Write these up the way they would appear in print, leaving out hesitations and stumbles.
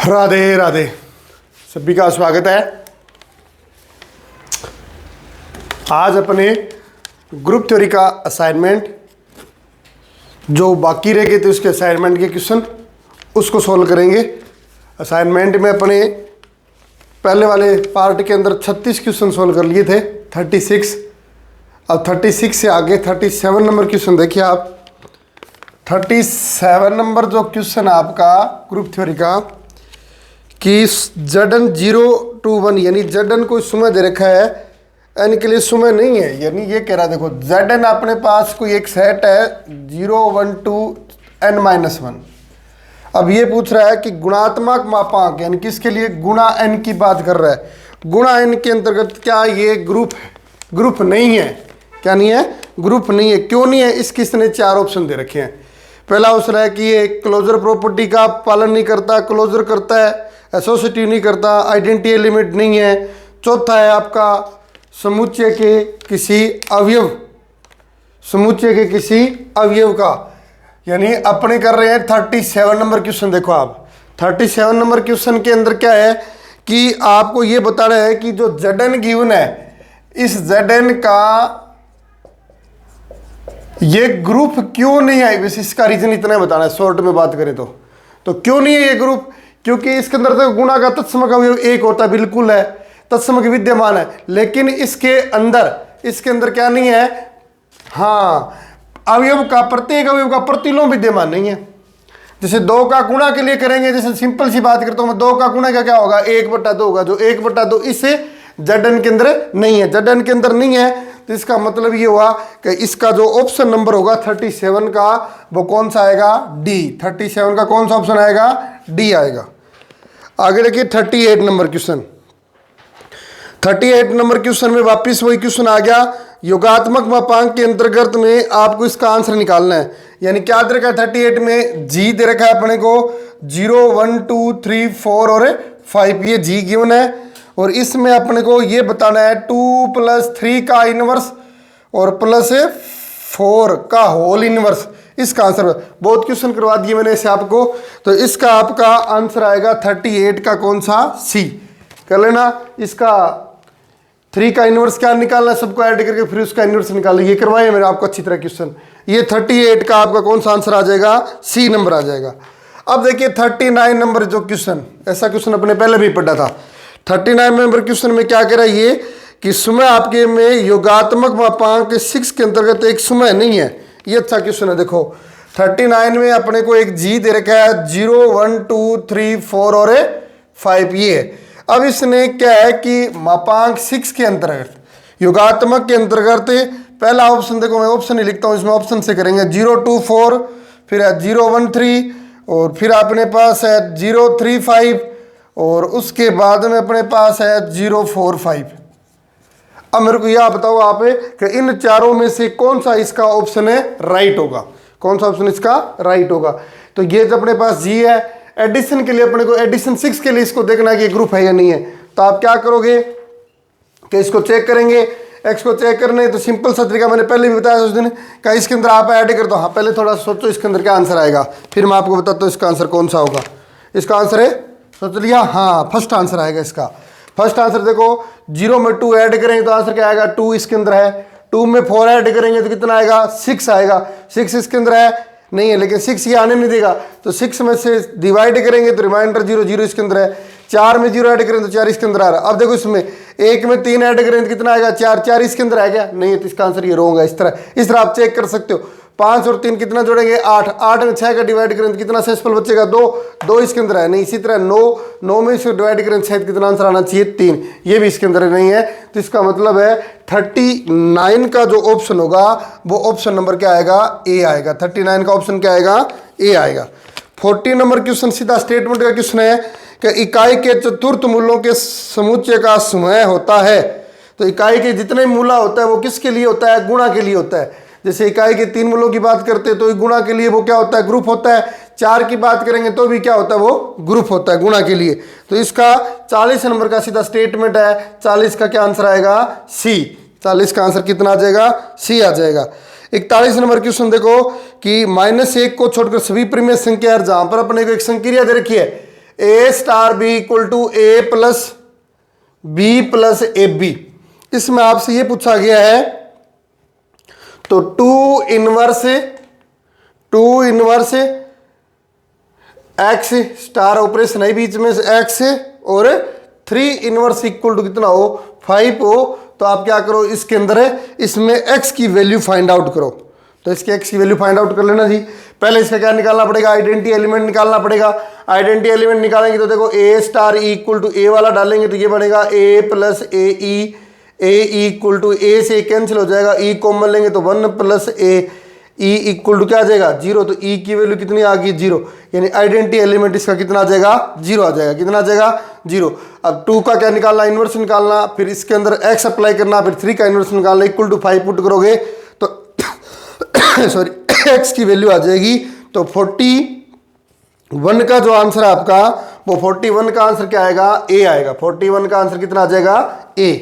राधे राधे, सभी का स्वागत है। आज अपने ग्रुप थ्योरी का असाइनमेंट जो बाकी रह गए थे उसके असाइनमेंट के क्वेश्चन उसको सॉल्व करेंगे। असाइनमेंट में अपने पहले वाले पार्ट के अंदर 36 क्वेश्चन सॉल्व कर लिए थे, 36। अब 36 से आगे 37 नंबर क्वेश्चन देखिए आप। 37 नंबर जो क्वेश्चन है आपका ग्रुप थ्योरी का कि जडन 0 to 1 यानी जडन कोई समय दे रखा है, एन के लिए समय नहीं है। यानी ये कह रहा है देखो जडन अपने पास कोई एक सेट है 0 1 to n-1। अब ये पूछ रहा है कि गुणात्मक मापांक यानी किसके लिए गुणा n की बात कर रहा है। गुणा n के अंतर्गत क्या ये ग्रुप है? ग्रुप नहीं है। क्या नहीं है? ग्रुप नहीं है। क्यों नहीं है? इसके इसने 4 ऑप्शन दे रखे हैं। पहला ऑप्शन है कि ये क्लोजर प्रॉपर्टी का पालन नहीं करता, क्लोजर करता है, एसोसिएटिव नहीं करता, आइडेंटिटी एलिमेंट नहीं है। चौथा है आपका समुच्चय के किसी अवयव, समुच्चय के किसी अवयव का। यानी अपने कर रहे हैं 37 नंबर क्वेश्चन। देखो आप 37 नंबर क्वेश्चन के अंदर क्या है कि आपको ये बताना है कि जो जडन गिवन है इस जडन का ये ग्रुप क्यों नहीं है। वैसे इसका रीजन इतना बताना है, शॉर्ट में बात करें तो क्यों नहीं है ये ग्रुप? क्योंकि इसके अंदर तो गुणा का तत्समक अवयव एक होता है, बिल्कुल है, तत्समक विद्यमान है। लेकिन इसके अंदर क्या नहीं है? हाँ, अवयव का प्रत्येक अवयव का प्रतिलोम विद्यमान नहीं है। जैसे 2 का गुणा के लिए करेंगे, जैसे सिंपल सी बात करता हूं मैं, 2 का गुणा का क्या होगा 1/2 होगा, जो 1/2 इसे जडन के अंदर नहीं है। जडन के अंदर नहीं है तो इसका मतलब ये हुआ कि इसका जो ऑप्शन नंबर होगा 37 का वो कौन सा आएगा? डी। 37 का कौन सा ऑप्शन आएगा? डी आएगा। आगे देखिए 38 नंबर क्वेश्चन। 38 नंबर क्वेश्चन में वापिस वही क्वेश्चन आ गया। योगात्मक मापांक के अंतर्गत में आपको इसका आंसर निकालना है। यानी क्या दे रखा है 38 में? जी दे रखा है अपने को 0 1 2 3 4 और 5, ये जी गिवन है। और इसमें अपने को ये बताना है 2 + 3 का इनवर्स और +4 का होल इनवर्स। इसका आंसर बहुत क्वेश्चन करवा दिए मैंने इसे आपको। तो इसका आपका आंसर आएगा 38 का कौन सा? सी। कर लेना। इसका 3 का इनवर्स क्या निकालना है, सबको ऐड करके फिर उसका इनवर्स निकालना। ये करवाए मैंने आपको अच्छी तरह क्वेश्चन। ये 38 का आपका कौन सा आंसर आ जाएगा? सी नंबर आ जाएगा। अब देखिए 39 नंबर जो क्वेश्चन, ऐसा क्वेश्चन अपने पहले भी पढ़ा था। 39 नंबर क्वेश्चन में क्या कह रहा है ये कि समय आपके में योगात्मक मापांक 6 के अंतर्गत एक समय नहीं है। ये अच्छा क्वेश्चन है। देखो 39 में अपने को एक जी दे रखा है 0 1 2 3 4 और 5, ये है। अब इसने क्या है कि मापांक 6 के अंतर्गत, योगात्मक के अंतर्गत पहला ऑप्शन देखो, मैं ऑप्शन ही लिखता हूँ, इसमें ऑप्शन से करेंगे 0 2 4, फिर है 0 1 3 और फिर अपने पास है 0 3 5 और उसके बाद में अपने पास है 0 4 5। अब मेरे को यह बताओ आप कि इन चारों में से कौन सा इसका ऑप्शन है राइट होगा? कौन सा ऑप्शन इसका राइट होगा? तो ये जो अपने पास जी है, एडिशन के लिए अपने को एडिशन 6 के लिए इसको देखना है कि ग्रुप है या नहीं है। तो आप क्या करोगे कि इसको चेक करेंगे। एक्स को चेक करने तो सिंपल सा तरीका मैंने पहले भी बताया उस दिन का, इसके अंदर आप ऐड कर दो। हाँ, पहले थोड़ा सोचो इसके अंदर क्या आंसर आएगा, फिर मैं आपको बताता हूँ इसका आंसर कौन सा होगा। इसका आंसर है, सोच लिया? हाँ, फर्स्ट आंसर आएगा इसका। फर्स्ट आंसर देखो 0 में 2 ऐड करेंगे तो आंसर क्या आएगा? 2 इसके अंदर है। 2 में 4 ऐड करेंगे तो कितना आएगा? 6 आएगा। 6 इसके अंदर है नहीं है, लेकिन 6 ये आने नहीं देगा। तो 6 में से डिवाइड करेंगे तो रिमाइंडर 0 0 इसके अंदर है। 4 में 0 ऐड करेंगे तो 4 इसके अंदर आ रहा है। अब देखो इसमें 1 में 3 ऐड करेंगे तो कितना आएगा? 4 4 इसके अंदर है क्या? नहीं है, तो इसका आंसर ये रॉन्ग है। इस तरह आप चेक कर सकते हो। 5 और 3 कितना जोड़ेंगे? 8। 8 में 6 का डिवाइड करें तो कितना शेषफल बचेगा? 2 2 इसके अंदर है नहीं। इसी तरह 9 में इसको डिवाइड करें शायद कितना आंसर आना चाहिए? 3, ये भी इसके अंदर नहीं है। तो इसका मतलब है 39 का जो ऑप्शन होगा वो ऑप्शन नंबर क्या आएगा? ए आएगा। 39 का ऑप्शन क्या आएगा? ए आएगा। 40 नंबर क्वेश्चन सीधा स्टेटमेंट का क्वेश्चन है कि इकाई के चतुर्थ मूलों के समुच्चय का समय होता है। तो इकाई के जितने मूला होता है वो किसके लिए होता है? गुणा के लिए होता है। जैसे इकाई के 3 मूलों की बात करते हैं तो गुणा के लिए वो क्या होता है? ग्रुप होता है। 4 की बात करेंगे तो भी क्या होता है? वो ग्रुप होता है गुणा के लिए। तो इसका 40 नंबर का सीधा स्टेटमेंट है। 40 का क्या आंसर आएगा? सी। 40 का आंसर कितना आ जाएगा? सी आ जाएगा। 41 नंबर क्वेश्चन देखो कि -1 को छोड़कर सभी परिमेय संख्या, जहां पर अपने को एक संक्रिया दे रखी है A star B equal to A plus B plus A B. इसमें आपसे ये पूछा गया है तो two inverse X star operation है बीच में से एक्स और 3 इनवर्स इक्वल टू कितना हो 5 हो। तो आप क्या करो इसके अंदर इसमें x की वैल्यू फाइंड आउट करो। तो इसके x की वैल्यू फाइंड आउट कर लेना जी। पहले इसका क्या निकालना पड़ेगा, आइडेंटिटी एलिमेंट निकालना पड़ेगा। आइडेंटिटी एलिमेंट निकालेंगे तो देखो a star equal to a वाला डालेंगे तो ये बनेगा a plus a equal to a से कैंसिल हो जाएगा, ई कॉमन लेंगे तो 1 प्लस ए ई इक्वल टू क्या आ जाएगा 0। तो ई की वैल्यू कितनी आ गई 0, यानी आइडेंटिटी एलिमेंट इसका कितना आ जाएगा 0 आ जाएगा। कितना आ जाएगा 0। अब 2 का क्या निकालना, इनवर्स निकालना, फिर इसके अंदर x अप्लाई करना, फिर 3 का इनवर्स निकालना, इक्वल टू 5 पुट करोगे तो सॉरी x की वैल्यू आ जाएगी। तो 41 का जो आंसर है आपका वो 41 का आंसर क्या आएगा a आएगा। 41 का आंसर कितना आ जाएगा a।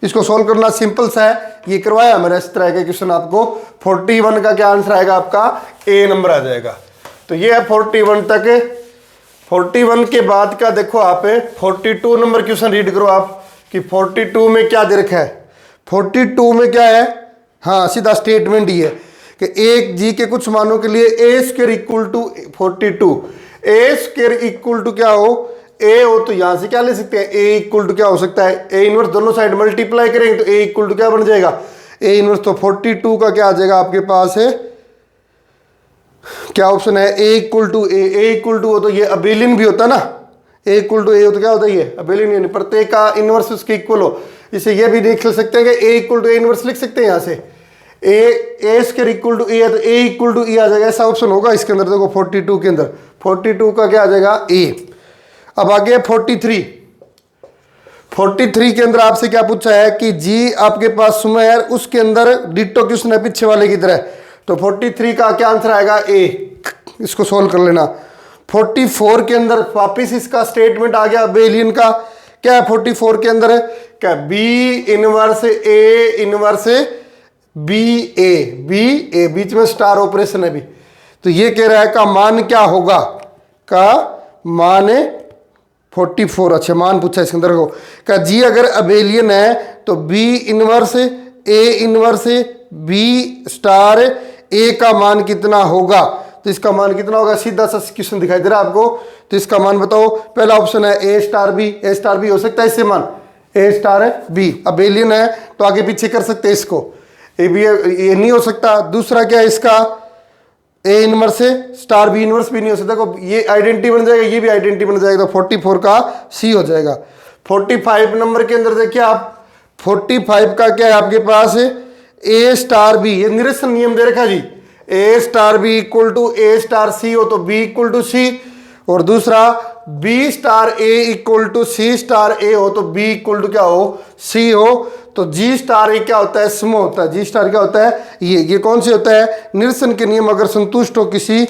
इसको सॉल्व करना सिंपल सा है, ये करवाया मैंने इस तरह के क्वेश्चन आपको। 41 का क्या आंसर आएगा आपका a नंबर आ जाएगा। तो ये है 41 तक। 41 के बाद का देखो आप 42 नंबर क्वेश्चन रीड करो आप कि 42 में क्या दे रखा है। 42 में क्या है, हाँ सीधा स्टेटमेंट ही है कि एक जी के कुछ मानों के लिए A square equal to 42, A square equal to क्या हो ए हो। तो यहां से क्या ले सकते हैं ए इक्वल टू क्या हो सकता है, ए इनवर्स दोनों साइड मल्टीप्लाई करेंगे तो ए इक्वल टू क्या बन जाएगा ए इनवर्स। तो 42 का क्या आ जाएगा आपके पास है, क्या ऑप्शन है A equal to A equal to हो तो ये अबेलियन भी होता ना, ए इक्वल टू ए हो तो क्या होता है ये अबेलियन, यानी प्रत्येक का इनवर्स उसके इक्वल हो। इसे ये भी देख सकते हैं कि ए इक्वल टू ए इनवर्स लिख सकते हैं यहाँ से, ए स्क्वायर इक्वल टू ए है तो ए इक्वल टू ए आ जाएगा, ऐसा ऑप्शन होगा इसके अंदर। देखो 42 के अंदर 42 का क्या आ जाएगा ए। अब आगे 43 के अंदर आपसे क्या पूछा है कि जी आपके पास सुमे है, उसके अंदर डिट्टो क्वेश्चन है पिछले वाले की तरह। तो 43 का क्या आंसर आएगा ए। इसको सोल्व कर लेना। 44 के अंदर वापिस इसका स्टेटमेंट आ गया बेलियन का। क्या है 44 के अंदर है क्या, बी इनवर्स बी ए बीच में स्टार ऑपरेशन है भी। तो ये कह रहा है का मान क्या होगा, का मान 44। अच्छा मान पूछा इसके अंदर को का जी अगर अबेलियन है तो बी इनवर्स बी स्टार ए का मान कितना होगा। तो इसका मान कितना होगा, सीधा सा क्वेश्चन दिखाई दे रहा है आपको। तो इसका मान बताओ। पहला ऑप्शन है ए स्टार बी हो सकता है इससे मान ए स्टार बी। अबेलियन है तो आगे पीछे कर सकते हैं इसको, ए बी ये नहीं हो सकता। दूसरा क्या है इसका ए इनवर्स है, स्टार बी इनवर्स भी नहीं हो सकता। देखो ये आइडेंटिटी बन जाएगा, ये भी आइडेंटिटी बन जाएगा। तो 44 का सी हो जाएगा। 45 नंबर के अंदर देखिए आप 45 का क्या है आपके पास ए स्टार बी, ये निरसन नियम दे रखा जी, A star B equal to A star C हो तो बी इक्वल टू सी। और दूसरा B star A equal to C star A हो तो बी इक्वल टू क्या हो सी हो। तो जी स्टार ए क्या होता है सम होता है, जी स्टार क्या होता है ये कौन से होता है निरसन के नियम अगर संतुष्ट हो किसी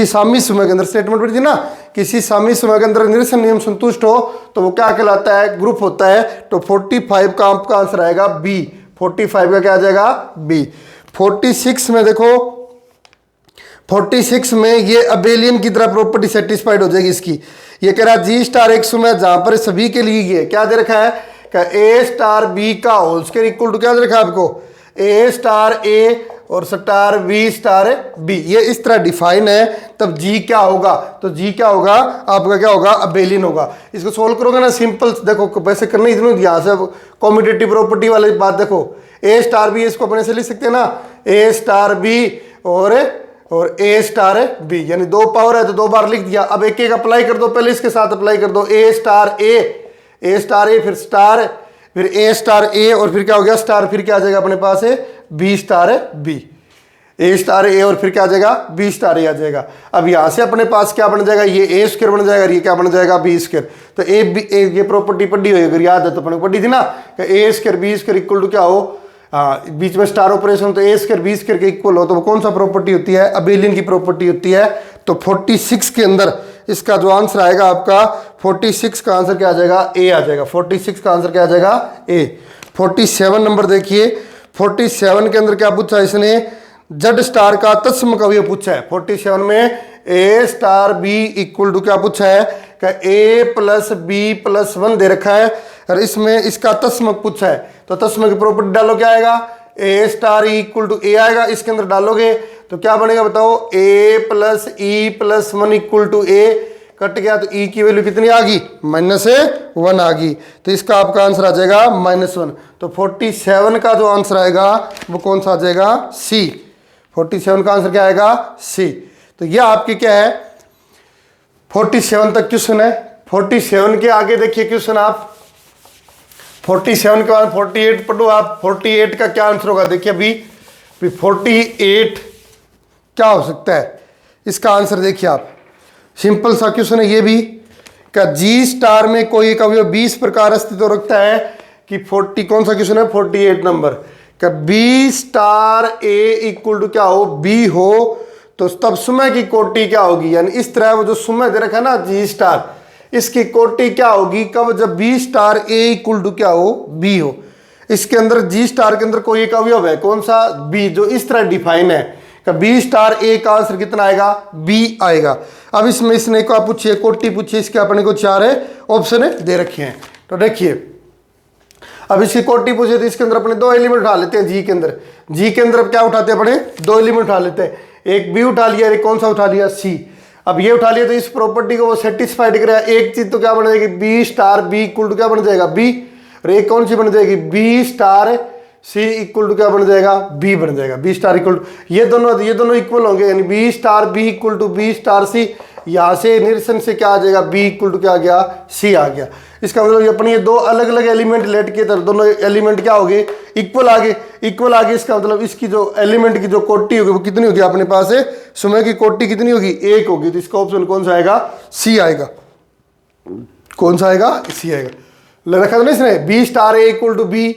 सामी समय के अंदर, स्टेटमेंट पढ़ी थी ना, किसी सामी समय के अंदर निरसन नियम संतुष्ट हो तो वो क्या कहलाता है ग्रुप होता है। तो 45 का आपका आंसर आएगा बी। 45 का क्या आ जाएगा बी। 46 में देखो 46 में ये अबेलियन की तरह प्रॉपर्टी सेटिस्फाइड हो जाएगी इसकी। ये कह रहा है जी स्टार एक समय जहां पर सभी के लिए ये क्या दे रखा है क्या ए स्टार बी का होल स्क्वायर इक्वल टू क्या दे रखा है आपको ए स्टार ए और स्टार बी स्टार बी। ये इस तरह डिफाइन है तब जी क्या होगा, तो जी क्या होगा आपका क्या होगा अबेलियन होगा। इसको सोल्व करोगे ना सिंपल, देखो वैसे करना इतना यहाँ से कॉम्यूटेटिव प्रॉपर्टी वाली बात देखो ए स्टार बी इसको अपने से लिख सकते हैं ना ए स्टार बी और ए स्टार बी, यानी 2 पावर है तो 2 बार लिख दिया। अब एक अप्लाई कर दो, पहले इसके साथ अप्लाई कर दो ए स्टार ए फिर स्टार फिर ए स्टार ए और फिर क्या हो गया स्टार, फिर क्या आ जाएगा अपने पास है बी स्टार बी, ए स्टार ए और फिर क्या आ जाएगा बी स्टार ए आ जाएगा। अब यहां से अपने पास क्या बन जाएगा ये ए स्क्वायर बन जाएगा, ये क्या बन जाएगा बी स्क्वायर। तो ये प्रॉपर्टी पढ़ी हुई अगर याद है तो अपने पढ़ी थी ना A square B square equal to क्या हो, हाँ बीच में स्टार ऑपरेशन तो ए स्क्वायर बी स्क्वायर के इक्वल हो तो वो कौन सा प्रॉपर्टी होती है अबेलियन की प्रॉपर्टी होती है। तो 46 के अंदर इसका जो आंसर आएगा आपका 46 का आंसर क्या आ जाएगा ए आ जाएगा। 46 का आंसर क्या आ जाएगा ए। 47 नंबर देखिए 47 के अंदर क्या पूछा इसने जेड स्टार का तत्सम का अवयव पूछा है। 47 में ए स्टार बी इक्वल टू क्या पूछा है का ए प्लस बी प्लस 1 दे रखा है और इसमें इसका तस्मक पूछा है, तो तस्मक की प्रॉपर्टी डालो, क्या आएगा, A star equal to A आएगा। इसके अंदर डालोगे तो क्या बनेगा बताओ, A plus E plus 1 equal to A, cut गया तो ई की वैल्यू कितनी आ गई, -1 आ गई। तो इसका आपका आंसर आ जाएगा -1। तो 47 का जो आंसर आएगा वो कौन सा आ जाएगा, सी। 47 का आंसर क्या आएगा, सी। तो यह आपकी क्या है, 47 तक क्वेश्चन है। 47 के आगे देखिए क्वेश्चन आप, 47 के बाद 48 पढ़ो आप। 48 का क्या आंसर होगा, देखिए अभी 48 क्या हो सकता है, इसका आंसर देखिए आप, सिंपल सा क्वेश्चन है ये भी, क्या जी स्टार में कोई एक अवयव 20 प्रकार अस्तित्व रखता है कि 40, कौन सा क्वेश्चन है, 48 नंबर, क्या b star A equal to क्या हो, बी हो, तो तब सुमे की कोटि क्या होगी, यानी इस तरह वो जो सुमे दे रखा है ना जी स्टार, इसकी कोटि क्या होगी कब, जब b star A equal to क्या हो, बी हो। इसके अंदर जी स्टार के अंदर कोई एक अवयव है, कौन सा, बी, जो इस तरह डिफाइन है, बी स्टार ए का आंसर कितना आएगा, बी आएगा। अब इसमें इसने को आप पूछिए, कोटि पूछिए, इसके अपने को 4 ऑप्शन दे रखे हैं। तो देखिए अब इसकी कोटि पूछे तो इसके अंदर अपने 2 एलिमेंट उठा लेते हैं जी के अंदर। जी के अंदर क्या उठाते हैं, अपने 2 एलिमेंट उठा लेते हैं, एक बी उठा लिया, एक कौन सा उठा लिया, सी। अब ये उठा लिया तो इस प्रॉपर्टी को वो सेटिस्फाइड करेगा, एक चीज तो क्या बन जाएगी, b star B equal to क्या बन जाएगा, बी, और एक कौन सी बन जाएगी, b star c equal to क्या बन जाएगा, बी बन जाएगा। बी स्टार इक्वल टू ये दोनों इक्वल होंगे, यानी B star B equal to B star C. यहां से निरसन से क्या आ जाएगा, बी इक्वल टू क्या आ गया, सी आ गया। इसका मतलब अपनी ये 2 अलग अलग एलिमेंट लेट के तरफ दोनों एलिमेंट क्या हो गए, इक्वल आगे, इक्वल आगे। इसका मतलब इसकी जो एलिमेंट की जो कोटि होगी वो कितनी होगी, अपने पास है सुमे की कोटि कितनी होगी, 1 होगी। तो इसका ऑप्शन कौन सा आएगा, सी आएगा। कौन सा आएगा, सी आएगा। रखा था ना इसने b star A equal to b,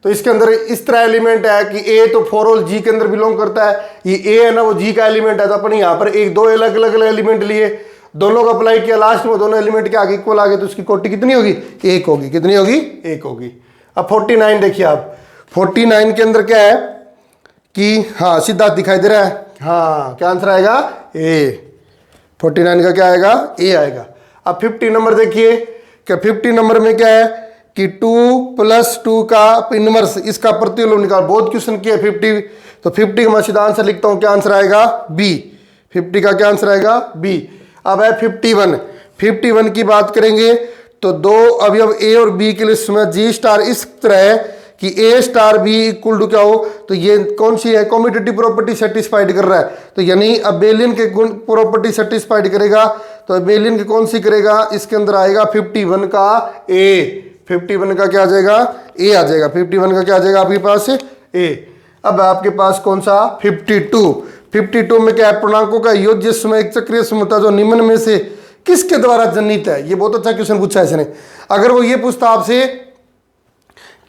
तो इसके अंदर इस तरह एलिमेंट है कि ए तो फॉर ऑल जी के अंदर बिलोंग करता है, ये ए है ना वो जी का एलिमेंट है। तो अपन यहाँ पर 2 अलग अलग एलिमेंट लिए, दोनों को अप्लाई किया, लास्ट में दोनों एलिमेंट के आगे इक्वल आ गए, तो उसकी कोटि कितनी होगी, 1 होगी। कितनी होगी, 1 होगी। अब 49 देखिए आप, 49 के अंदर क्या है कि हाँ सीधा दिखाई दे रहा है, हाँ क्या आंसर आएगा, ए। 49 का क्या आएगा, ए आएगा। अब 50 नंबर देखिए, क्या 50 नंबर में क्या है कि 2 + 2 का इनवर्स, इसका प्रतिलोम निकाल। बहुत क्वेश्चन किया 50, तो 50 का मैं सीधा आंसर लिखता हूं, क्या आंसर आएगा, बी। 50 का क्या आंसर आएगा, बी। अब है 51। 51 की बात करेंगे तो 2 अवयव ए और बी के लिए इसमें जी स्टार इस तरह है कि ए स्टार बी इक्वल टू क्या हो, तो ये कौन सी है, कॉम्यूटेटिव प्रॉपर्टी सेटिस्फाइड कर रहा है। तो यानी अबेलियन के गुण प्रॉपर्टी सेटिस्फाइड करेगा, तो अबेलियन की कौन सी करेगा, इसके अंदर आएगा 51 का ए। 51 का क्या आ जाएगा, ए आ जाएगा। 51 का क्या आ जाएगा आपके पास, ए। अब आपके पास कौन सा, 52। 52 में क्या है, पूर्णांकों का योग जिसमें एक चक्रीय समूह जो निम्न में से किसके द्वारा जनित है। ये बहुत अच्छा क्वेश्चन पूछा है इसने। अगर वो ये पूछता आपसे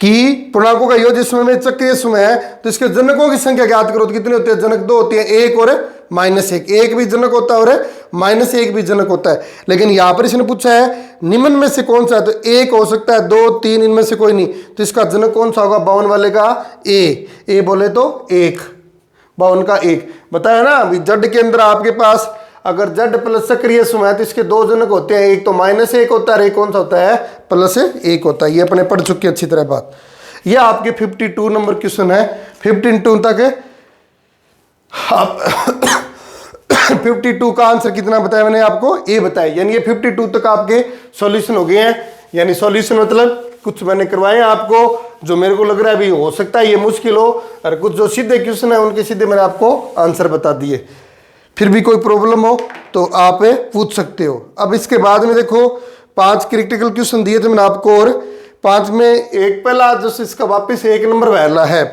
कि पूर्णांकों का योग जिसमें में चक्रीय समूह है तो इसके जनकों की संख्या ज्ञात करो, तो कितने होते हैं, जनक 2 होती है, 1 और -1। एक भी जनक होता है और -1 भी जनक होता है। लेकिन यहां पर इसने पूछा है निम्न में से कौन सा है, तो 1 हो सकता है, 2 3 इनमें से कोई नहीं। तो इसका जनक कौन सा होगा, 52 वाले का ए बोले तो 1, 52 का 1 बताया ना। अभी जड के अंदर आपके पास अगर जड प्लस सक्रिय समूह है तो इसके 2 जनक होते हैं, एक तो -1 होता है, एक कौन सा होता है, +1 होता है। ये अपने पढ़ चुके अच्छी तरह बात। ये आपके 52 नंबर क्वेश्चन है। 52 तक आप 52 का आंसर कितना बताया मैंने आपको, ए बताया। यानी ये 52 तक आपके सॉल्यूशन हो गए हैं। यानी सॉल्यूशन मतलब कुछ मैंने करवाए हैं आपको जो मेरे को लग रहा है अभी हो सकता है ये मुश्किल हो, और कुछ जो सीधे क्वेश्चन है उनके सीधे मैंने आपको आंसर बता दिए। फिर भी कोई प्रॉब्लम हो तो आप पूछ सकते हो। अब इसके बाद में देखो 5 क्रिटिकल क्वेश्चन दिए थे मैंने आपको, और 5 में एक पहला जो इसका वापस 1 नंबर वाला है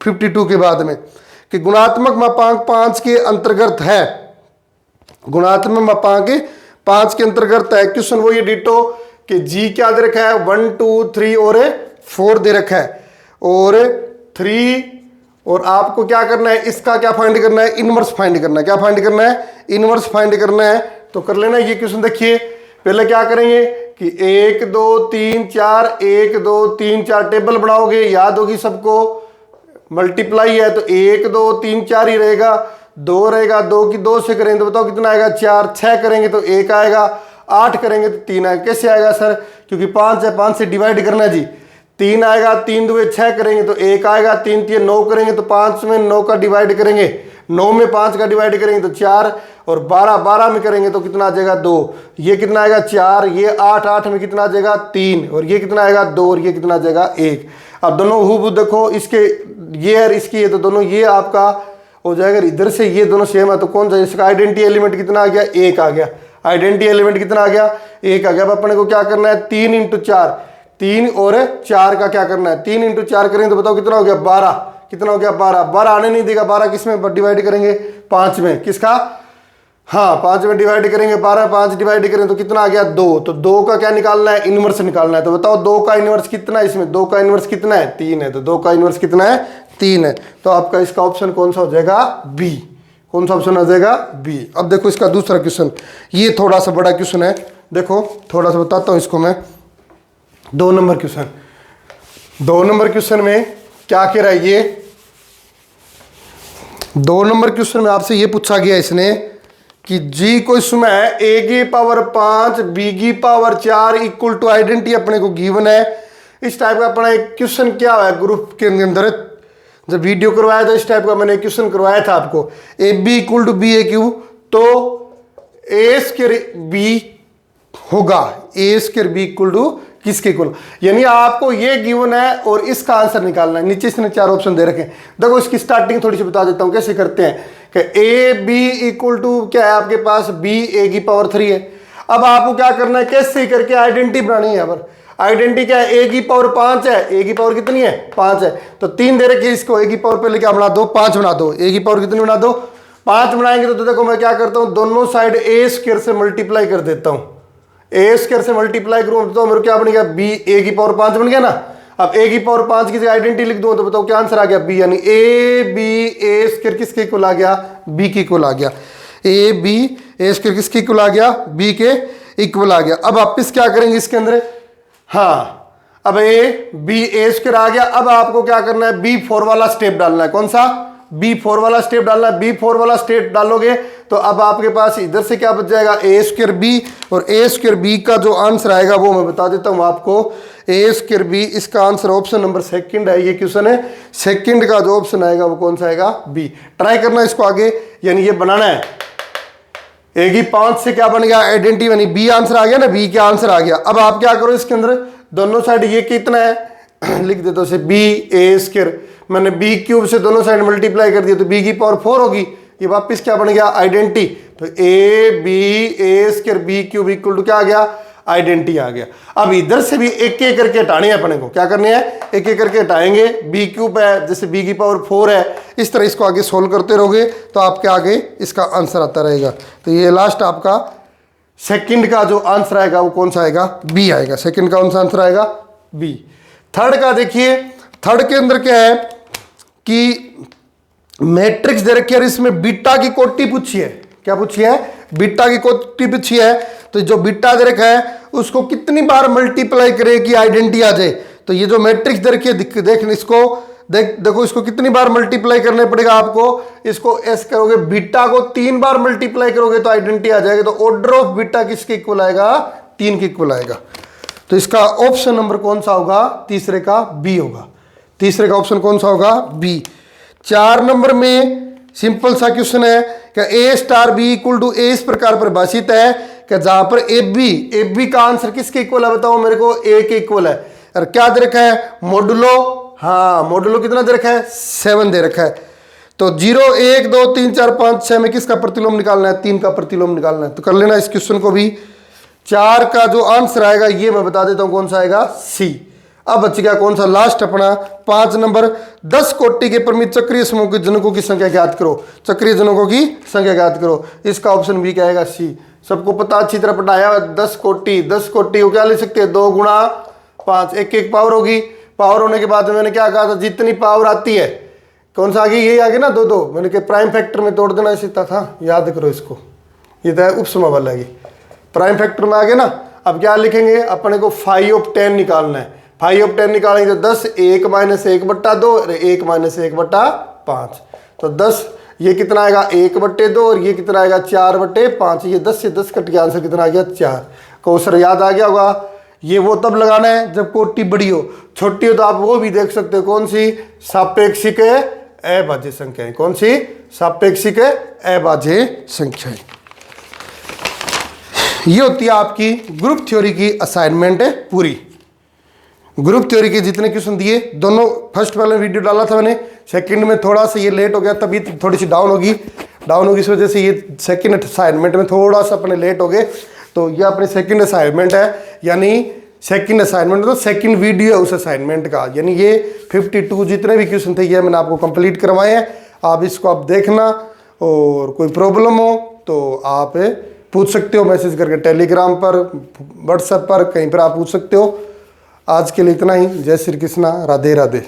52 के बाद में कि गुणात्मक मापांक 5 के अंतर्गत है। गुणात्मक मापांक 5 के अंतर्गत है क्वेश्चन वो ये डिटो कि जी क्या दे रखा है, 1 2 3 और 4 दे रखा है, और 3, और आपको क्या करना है, इसका क्या फाइंड करना है, इनवर्स फाइंड करना है। क्या फाइंड करना है, इनवर्स फाइंड करना है। तो कर लेना ये क्वेश्चन। देखिए पहले क्या करेंगे कि 1 2 3 4 1 2 3 4 टेबल बनाओगे, याद होगी सबको, मल्टीप्लाई है तो 1 2 3 4 ही रहेगा, 2 रहेगा, 2 की 2 से करेंगे तो बताओ कितना आएगा, 4, 6 करेंगे तो 1 आएगा, 8 करेंगे तो 3 आएगा। कैसे आएगा सर? क्योंकि 5 है, 5 से डिवाइड करना है जी, 3 आएगा। 3 दूए 6 करेंगे तो 1 आएगा। 3 3 9 करेंगे तो 5 में 9 का डिवाइड करेंगे, 9 में 5 का डिवाइड करेंगे तो 4, और 12 में करेंगे तो कितना आ जाएगा 2। ये कितना आएगा 4, ये 8 में कितना आ जाएगा 3, और ये कितना आएगा 2, और ये कितना आ जाएगा 1। अब दोनों हूबहू देखो, इसके ये और इसकी है तो दोनों ये आपका हो जाएगा। इधर से ये दोनों सेम है तो कौन सा इसका आइडेंटिटी एलिमेंट कितना आ गया? 1 आ गया। आइडेंटिटी एलिमेंट कितना आ गया? 1 आ गया। अब अपने को क्या करना है? 3 × 4, 3 और 4 का क्या करना है? 3 × 4 करेंगे तो बताओ कितना हो गया? 12। कितना हो गया? 12। 12 आने नहीं देगा। 12 किस में डिवाइड करेंगे? 5 में। किसका? हाँ, 5 में डिवाइड करेंगे। 12 5 डिवाइड करें तो कितना आ गया? 2। तो 2 का क्या निकालना है? इनवर्स निकालना है। तो बताओ 2 का इनवर्स कितना है इसमें? 2 का इनवर्स कितना है? 3 है। तो 2 का इनवर्स कितना है? 3 है। तो आपका इसका ऑप्शन कौन सा हो जाएगा? बी। कौन सा ऑप्शन हो जाएगा? बी। अब देखो इसका दूसरा क्वेश्चन, ये थोड़ा सा बड़ा क्वेश्चन है। देखो थोड़ा सा बताता हूँ इसको मैं। 2 नंबर क्वेश्चन, 2 नंबर क्वेश्चन में क्या कह रहा है ये? 2 नंबर क्वेश्चन में आपसे ये पूछा गया इसने कि जी कोई समय है a की पावर 5 b की पावर 4 इक्वल टू आइडेंटिटी अपने को गिवन है। इस टाइप का अपना एक क्वेश्चन क्या है ग्रुप के अंदर, जब वीडियो करवाया था इस टाइप का मैंने क्वेश्चन करवाया था आपको, a b equal to b a क्यू, तो ए स्क्वायर बी होगा, a square b equal to किसके इक्वल, यानी आपको ये गिवन है और इसका आंसर निकालना है। नीचे इसने 4 ऑप्शन दे रखे हैं। देखो इसकी स्टार्टिंग थोड़ी सी बता देता हूं कैसे करते हैं कि ए बी इक्वल टू क्या है आपके पास? बी ए की पावर 3 है। अब आपको क्या करना है? कैसे करके आइडेंटिटी बनानी है। यहाँ पर आइडेंटिटी क्या है? ए की पावर 5 है। ए की पावर कितनी है? 5 है। तो 3 दे रखे इसको, ए की पावर पहले क्या बना दो? 5 बना दो। ए की पावर कितनी बना दो? 5 बनाएंगे तो देखो मैं क्या करता हूं, दोनों साइड ए स्क्वायर से मल्टीप्लाई कर देता हूं। ए स्क्वायर से मल्टीप्लाई करूं तो मेरे क्या बन गया? बी ए की पावर 5 बन गया ना। अब ए की पावर 5 की आइडेंटिटी लिख दूं तो बताओ क्या आंसर आ गया? बी, यानी ए बी ए स्क्वायर किसके इक्वल आ गया? बी के इक्वल आ गया। ए बी ए स्क्वायर किसके इक्वल आ गया? बी के इक्वल आ गया। अब वापिस क्या करेंगे इसके अंदर? हाँ, अब ए बी ए स्क्वायर आ गया। अब आपको क्या करना है? B4 वाला स्टेप डालना है। कौन सा? B4 वाला स्टेप डालना है। B4 वाला स्टेप डालोगे तो अब आपके पास इधर से क्या बच जाएगा? ए स्क्वायर बी, और ए स्क्वायर बी का जो आंसर आएगा वो मैं बता देता हूं आपको। ए स्क्वायर बी, इसका आंसर ऑप्शन नंबर 2 है। ये क्वेश्चन है, सेकंड का जो ऑप्शन आएगा वो कौन सा आएगा? बी। ट्राई करना इसको आगे, यानी ये बनाना है। ए की 5 से क्या बन गया? आइडेंटिटी बनी। बी आंसर आ गया ना, बी का आंसर आ गया। अब आप क्या करो इसके अंदर, दोनों साइड ये कितना है लिख देते हो, बी ए स्क्वायर, मैंने बी क्यूब से दोनों साइड मल्टीप्लाई कर दिया तो बी की पावर 4 होगी। ये वापस क्या बन गया? आइडेंटिटी। तो a b a square b cube equal to क्या आ गया? आइडेंटिटी आ गया। अब इधर से भी एक एक करके हटाने हैं अपने को। क्या करने हैं? एक एक करके हटाएंगे। बी क्यूब है, जैसे बी की पावर 4 है, इस तरह इसको आगे सोल्व करते रहोगे तो आपके आगे इसका आंसर आता रहेगा। तो ये लास्ट आपका सेकंड का जो आंसर आएगा वो कौन सा आएगा? बी आएगा। सेकंड का कौन सा आंसर आएगा? बी। थर्ड का देखिए, थर्ड के अंदर क्या है कि मैट्रिक्स दे रखी है, इसमें बीटा की कोटि पूछी है। क्या पूछी है? बीटा की कोटि पूछी है। तो जो बीटा दे रखा है उसको कितनी बार मल्टीप्लाई करे कि आइडेंटिटी आ जाए। तो ये जो मैट्रिक्स दे रखी है देख इसको, देखो इसको कितनी बार मल्टीप्लाई करने पड़ेगा आपको। इसको एस करोगे, बीटा को 3 बार मल्टीप्लाई करोगे तो आइडेंटिटी आ जाएगी। तो ऑर्डर ऑफ बीटा किसके इक्वल आएगा? 3 के इक्वल आएगा। तो इसका ऑप्शन नंबर कौन सा होगा? तीसरे का बी होगा। तीसरे का ऑप्शन कौन सा होगा? बी। 4 नंबर में सिंपल सा क्वेश्चन है कि ए स्टार बी इक्वल टू ए इस प्रकार परिभाषित है कि जहां पर ए बी का आंसर किसके इक्वल है? बताओ मेरे को। ए के इक्वल है। और क्या दे रखा है? मॉडुलो। हाँ, मॉडुलो कितना दे रखा है? 7 दे रखा है। तो 0 1 2 3 4 5 6 में किसका प्रतिलोम निकालना है? 3 का प्रतिलोम निकालना है। तो कर लेना इस क्वेश्चन को भी। 4 का जो आंसर आएगा ये मैं बता देता हूं कौन सा आएगा? सी। अब बच गया कौन सा? लास्ट अपना 5 नंबर। 10 कोटि के परिमित चक्रीय समूह के जनकों की संख्या ज्ञात करो। चक्रीय जनकों की संख्या ज्ञात करो। इसका ऑप्शन बी क्या आएगा? सी। सबको पता, अच्छी तरह पढ़ाया। 10 कोटि को क्या ले सकते हैं? 2 गुणा 5, एक एक पावर होगी। पावर होने के बाद मैंने क्या कहा था? जितनी पावर आती है, कौन सा आगे? यही आगे ना 2 2, मैंने कहा प्राइम फैक्टर में तोड़ देना सीखता था, याद करो इसको। ये तो है उपसमा वाला की, प्राइम फैक्टर में आगे ना। अब क्या लिखेंगे? अपने को 5 ऑफ 10 निकालना है। 5 ऑफ 10 निकालेंगे तो 10 1 - 1/2 और 1 - 1/5। तो 10 ये कितना आएगा? 1/2 और ये कितना आएगा? 4/5। ये 10 से 10 कट के आंसर कितना आ गया? 4। को सर याद आ गया होगा, ये वो तब लगाना है जब कोटि बड़ी हो, छोटी हो तो आप वो भी देख सकते हो, कौन सी, सापेक्षिक अभाज्य संख्याएं, कौन सी, सापेक्षिक अभाज्य संख्याएं। ये होती है आपकी ग्रुप थ्योरी की असाइनमेंट है पूरी। ग्रुप थ्योरी के जितने क्वेश्चन दिए, दोनों फर्स्ट वाला वीडियो डाला था मैंने, सेकंड में थोड़ा सा ये लेट हो गया, तभी थोड़ी सी डाउन होगी इस वजह से ये सेकंड असाइनमेंट में थोड़ा सा अपने लेट हो गए। तो ये अपने सेकंड असाइनमेंट है, यानी सेकंड असाइनमेंट तो सेकंड वीडियो है उस असाइनमेंट का, यानी ये 52 जितने भी क्वेश्चन थे ये मैंने आपको कंप्लीट करवाए हैं। आप इसको आप देखना, और कोई प्रॉब्लम हो तो आप पूछ सकते हो मैसेज करके, टेलीग्राम पर, व्हाट्सएप पर, कहीं पर आप पूछ सकते हो। आज के लिए इतना ही। जय श्री कृष्णा, राधे राधे।